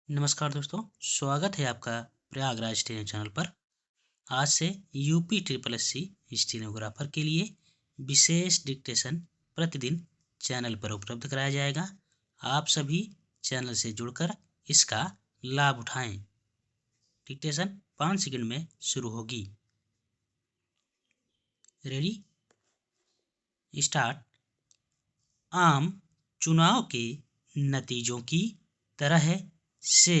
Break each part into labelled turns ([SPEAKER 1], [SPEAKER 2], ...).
[SPEAKER 1] नमस्कार दोस्तों, स्वागत है आपका प्रयागराज स्टेनो चैनल पर। आज से UP triple S C stenographer के लिए विशेष डिक्टेशन प्रतिदिन चैनल पर उपलब्ध कराया जाएगा। आप सभी चैनल से जुड़कर इसका लाभ उठाएं। डिक्टेशन 5 सेकंड में शुरू होगी। Ready, start. आम चुनाव के नतीजों की तरह से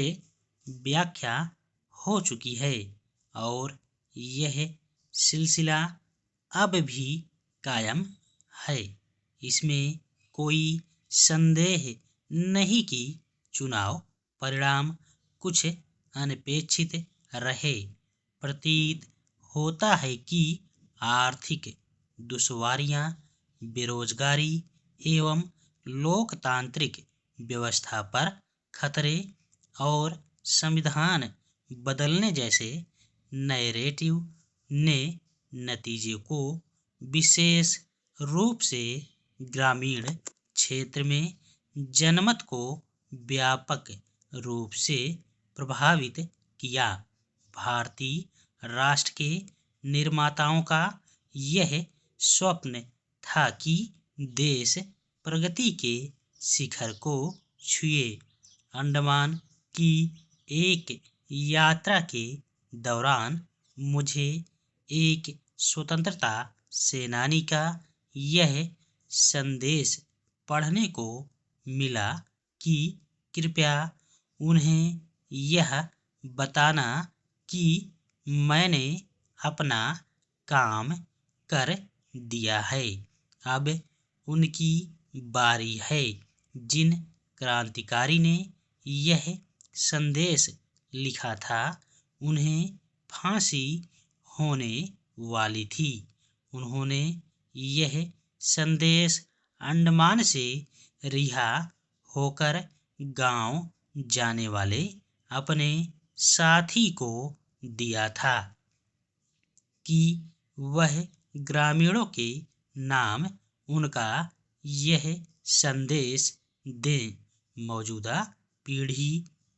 [SPEAKER 1] व्याख्या हो चुकी है और यह सिलसिला अब भी कायम है। इसमें कोई संदेह नहीं कि चुनाव परिणाम कुछ अनपेक्षित रहे। प्रतीत होता है कि आर्थिक दुश्वारियां, बेरोजगारी एवं लोकतांत्रिक व्यवस्था पर खतरे और संविधान बदलने जैसे नैरेटिव ने नतीजे को विशेष रूप से ग्रामीण क्षेत्र में जनमत को व्यापक रूप से प्रभावित किया। भारतीय राष्ट्र के निर्माताओं का यह स्वप्न था कि देश प्रगति के शिखर को छुए। अंडमान की एक यात्रा के दौरान मुझे एक स्वतंत्रता सेनानी का यह संदेश पढ़ने को मिला कि कृपया उन्हें यह बताना कि मैंने अपना काम कर दिया है, अब उनकी बारी है। जिन क्रांतिकारी ने यह संदेश लिखा था उन्हें फांसी होने वाली थी। उन्होंने यह संदेश अंडमान से रिहा होकर गांव जाने वाले अपने साथी को दिया था कि वह ग्रामीणों के नाम उनका यह संदेश दें। मौजूदा पीढ़ी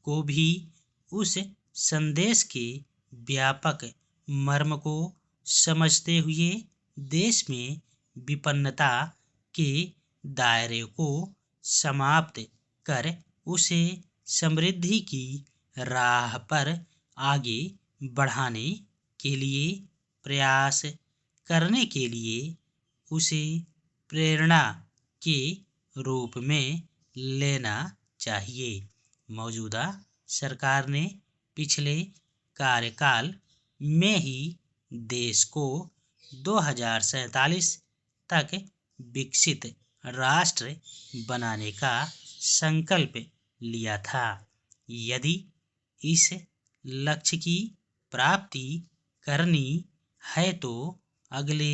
[SPEAKER 1] को भी उस संदेश के व्यापक मर्म को समझते हुए देश में विपन्नता के दायरे को समाप्त कर उसे समृद्धि की राह पर आगे बढ़ाने के लिए प्रयास करने के लिए उसे प्रेरणा के रूप में लेना चाहिए। मौजूदा सरकार ने पिछले कार्यकाल में ही देश को 2047 तक विकसित राष्ट्र बनाने का संकल्प लिया था। यदि इस लक्ष्य की प्राप्ति करनी है तो अगले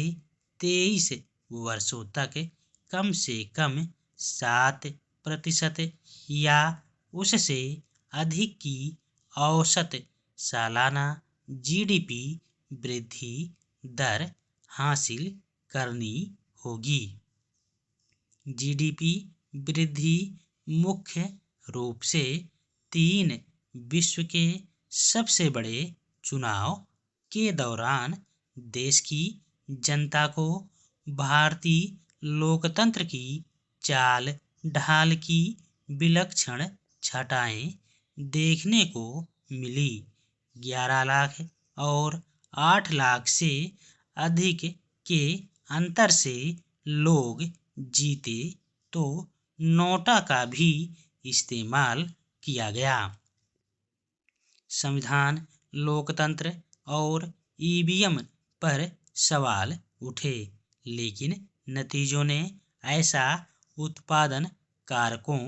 [SPEAKER 1] 23 वर्षों तक कम से कम 7% या उससे अधिक की औसत सालाना जीडीपी वृद्धि दर हासिल करनी होगी। जीडीपी वृद्धि मुख्य रूप से 3 विश्व के सबसे बड़े चुनाव के दौरान देश की जनता को भारतीय लोकतंत्र की चाल ढाल की विलक्षण छटाएं देखने को मिली। 11 लाख और 8 लाख से अधिक के अंतर से लोग जीते तो नोटा का भी इस्तेमाल किया गया। संविधान, लोकतंत्र और ईवीएम पर सवाल उठे, लेकिन नतीजों ने ऐसा उत्पादन कारकों,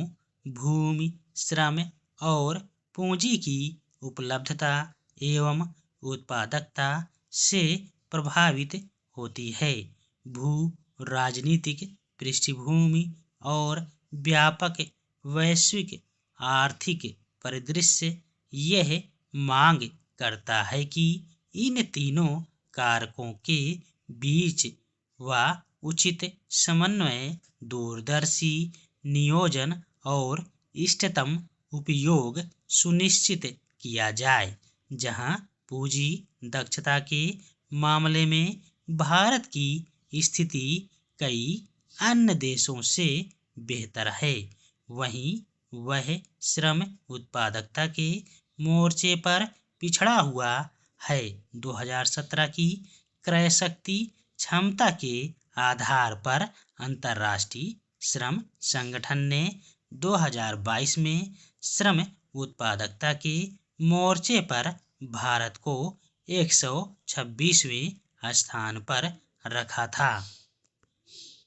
[SPEAKER 1] भूमि, श्रम और पूंजी की उपलब्धता एवं उत्पादकता से प्रभावित होती है। भू राजनीतिक पृष्ठभूमि और व्यापक वैश्विक आर्थिक परिदृश्य यह मांग करता है कि इन तीनों कारकों के बीच व उचित समन्वय, दूरदर्शी नियोजन और इष्टतम उपयोग सुनिश्चित किया जाए, जहां पूंजी दक्षता के मामले में भारत की स्थिति कई अन्य देशों से बेहतर है। वहीं वह श्रम उत्पादकता के मोर्चे पर पिछड़ा हुआ है। 2017 की क्रय शक्ति क्षमता के आधार पर अंतर्राष्ट्रीय श्रम संगठन ने 2022 में श्रम उत्पादकता के मोर्चे पर भारत को 126वें स्थान पर रखा था।